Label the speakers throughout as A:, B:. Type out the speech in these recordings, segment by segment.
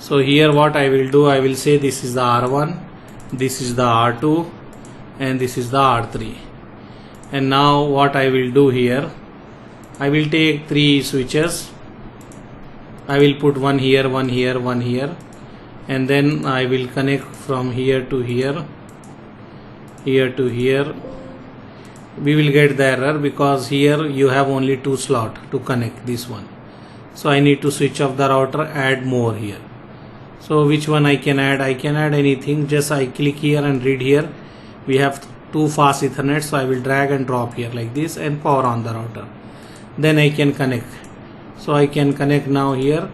A: So here what I will do, I will say this is the R1, this is the R2, and this is the R3. And now what I will do here, I will take 3 switches. I will put one here, one here, one here, and then I will connect from here to here, here to here. We will get the error because here you have only 2 slots to connect this one. So I need to switch off the router, add more here. So which one I can add? I can add anything. Just I click here and read here. We have 2 fast Ethernet, so I will drag and drop here like this and power on the router. Then I can connect. So I can connect now here.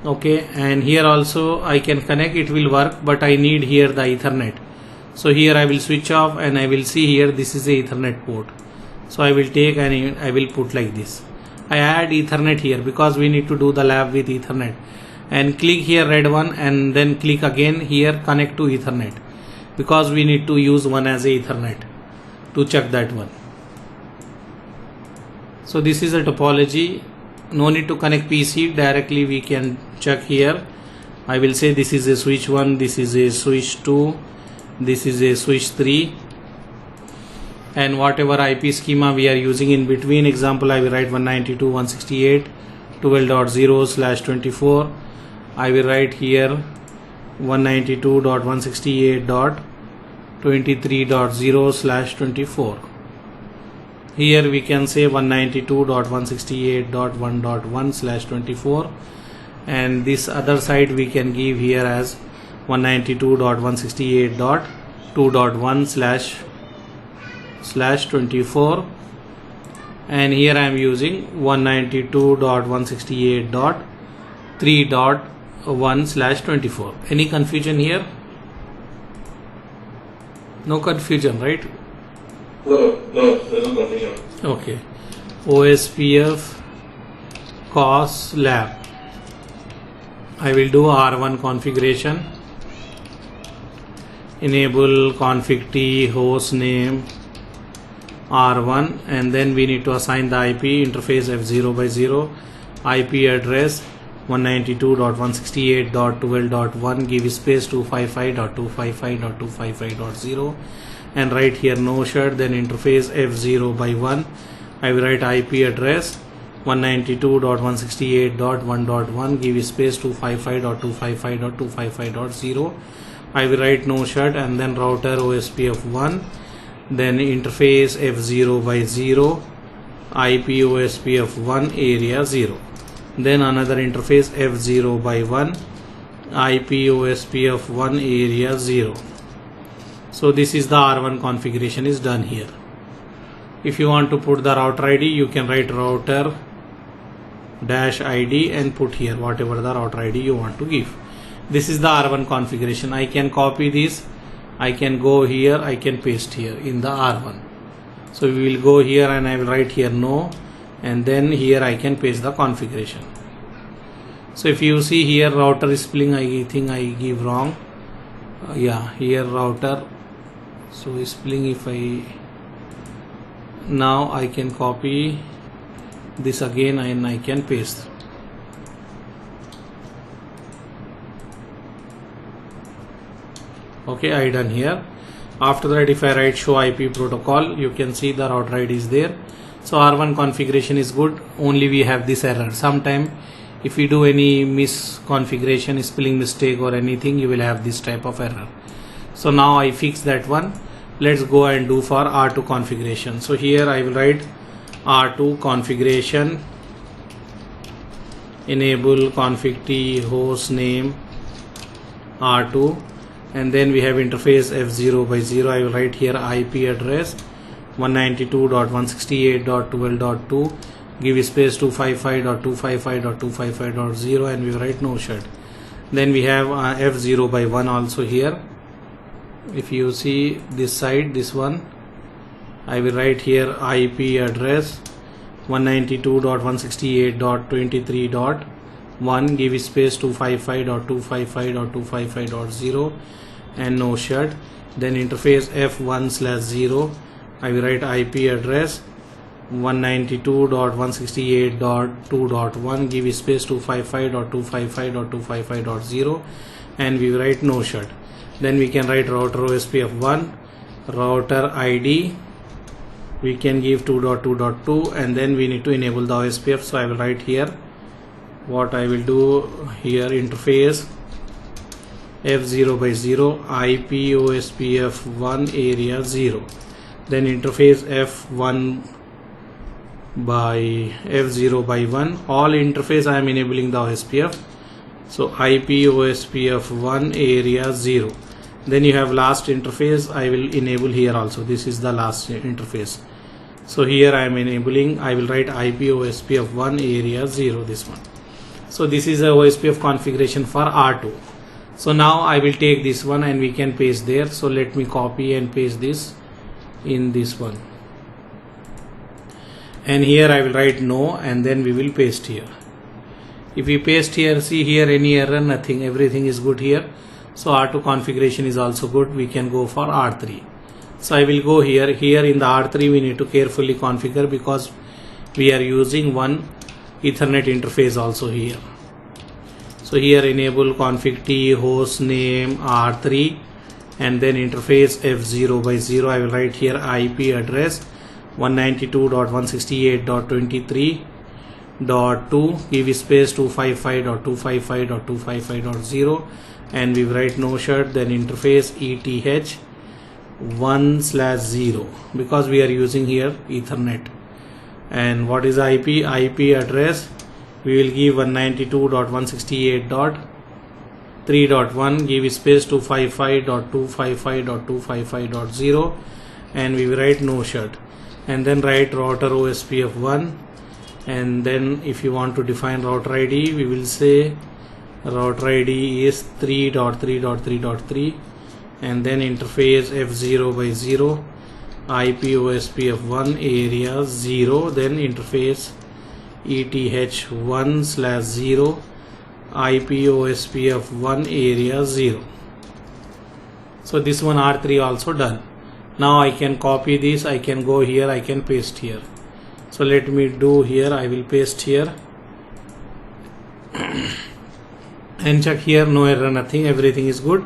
A: Okay, and here also I can connect, it will work, but I need here the Ethernet. So here I will switch off and I will see here this is a Ethernet port. So I will take and I will put like this. I add Ethernet here because we need to do the lab with Ethernet. And click here red one and then click again here connect to Ethernet, because we need to use one as a Ethernet to check that one. So this is a topology. No need to connect PC, directly we can check here. I will say this is a switch 1, this is a switch 2, this is a switch 3, and whatever IP schema we are using in between. Example, I will write 192.168.12.0/24. I will write here 192.168.23.0/24. Here we can say 192.168.1.1/24, and this other side we can give here as 192.168.2.1/24, and here I am using 192.168.3.1/24. Any confusion here? No confusion, right?
B: No, there's no confusion.
A: Okay. OSPF COS lab. I will do R1 configuration. Enable config T host name R1, and then we need to assign the IP interface F0/0, IP address 192.168.12.1, give space 255.255.255.0, and write here no shut, then interface F0/1. I will write IP address 192.168.1.1, give space 255.255.255.0. I will write no shut, and then router OSPF 1, then interface F0/0, IP OSPF 1 area 0, then another interface F0/1, IP OSPF 1 area 0. So this is the R1 configuration is done here. If you want to put the router ID, you can write router dash ID and put here whatever the router ID you want to give. This is the R1 configuration. I can copy this, I can go here, I can paste here in the R1. So we will go here and I will write here no, and then here I can paste the configuration. So if you see here router spelling, I think I give wrong. Yeah, here router. So spelling, if I now I can copy this again and I can paste. Okay, I done here. After that, if I write show IP protocol, you can see the router ID is there. So R1 configuration is good, only we have this error. Sometime if you do any misconfiguration, spelling mistake or anything, you will have this type of error. So now I fix that one. Let's go and do for R2 configuration. So here I will write R2 configuration, enable config T host name R2, and then we have interface F0/0. I will write here IP address 192.168.12.2, give space 255.255.255.0, and we write no shut. Then we have F0/1 also here. If you see this side, this one, I will write here IP address 192.168.23.1, give space 255.255.255.0, and no shut. Then interface F1/0, I will write IP address 192.168.2.1, give space 255.255.255.0, and we write no shut. Then we can write router OSPF 1, router ID, we can give 2.2.2, and then we need to enable the OSPF. So I will write here, what I will do here, interface F0 by 0, IP OSPF 1 area 0, then interface F1 by F0 by 1, all interface I am enabling the OSPF. So IP OSPF 1 area 0, then you have last interface, I will enable here also. This is the last interface. So here I am enabling, I will write IP OSPF 1 area 0, this one. So this is a OSPF configuration for R2. So now I will take this one and we can paste there. So let me copy and paste this in this one. And here I will write no, and then we will paste here. If we paste here, see here any error, nothing, everything is good here. So R2 configuration is also good. We can go for R3. So I will go here. Here in the R3 we need to carefully configure because we are using one Ethernet interface also here. So here enable config T host name R3 and then interface F0 by 0. I will write here IP address 192.168.23.2, give space 255.255.255.0, and we write no shut, then interface ETH 1/0 because we are using here Ethernet. And what is IP? IP address we will give 192.168.3.1, give space 255.255.255.0, and we will write no shut, and then write router OSPF 1, and then if you want to define router ID, we will say router ID is 3.3.3.3, and then interface F0 by 0, IP OSPF 1 area 0, then interface ETH 1/0, IP OSPF 1 area 0. So this one R3 also done. Now I can copy this, I can go here, I can paste here. So let me do here, I will paste here and check here, no error, nothing, everything is good.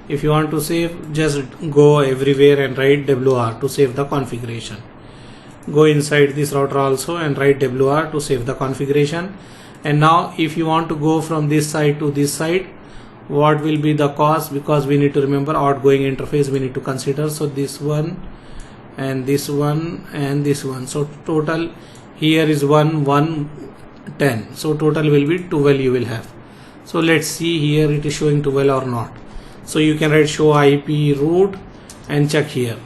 A: If you want to save, just go everywhere and write WR to save the configuration. Go inside this router also and write WR to save the configuration. And now if you want to go from this side to this side, what will be the cost, because we need to remember outgoing interface we need to consider. So this one and this one and this one, so total here is 110, so total will be 12 you will have. So let's see here it is showing 12 or not. So you can write show IP route and check here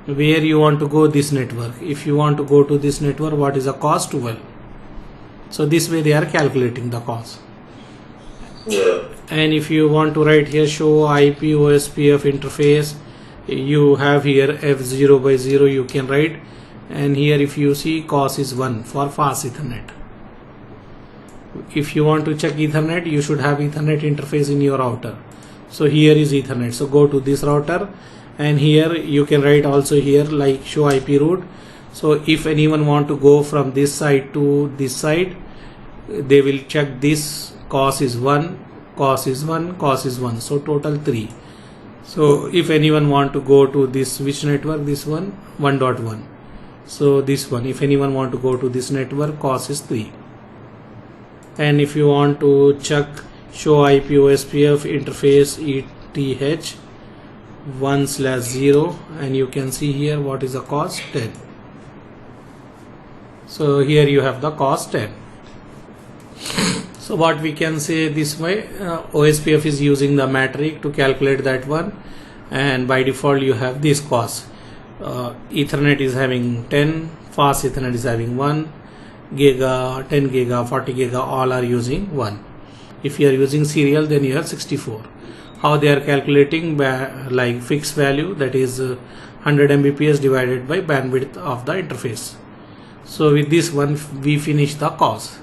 A: where you want to go this network. If you want to go to this network, what is the cost? 12. So this way they are calculating the cost.
B: Yeah.
A: And if you want to write here show IP OSPF interface, you have here F0 by 0 you can write, and here if you see cost is 1 for fast Ethernet. If you want to check Ethernet, you should have Ethernet interface in your router. So here is Ethernet, so go to this router, and here you can write also here like show IP route. So if anyone want to go from this side to this side, they will check this cost is 1, cost is 1, cost is 1, so total 3. So if anyone want to go to this which network, this one 1.1, so this one, if anyone want to go to this network, cost is 3. And if you want to check show IP OSPF interface ETH 1/0, and you can see here what is the cost, 10. So here you have the cost 10. So what we can say this way, OSPF is using the metric to calculate that one, and by default you have this cost. Ethernet is having 10, fast Ethernet is having 1, giga, 10 giga, 40 giga, all are using 1. If you are using serial, then you have 64. How they are calculating like fixed value, that is 100 Mbps divided by bandwidth of the interface. So with this one we finish the course.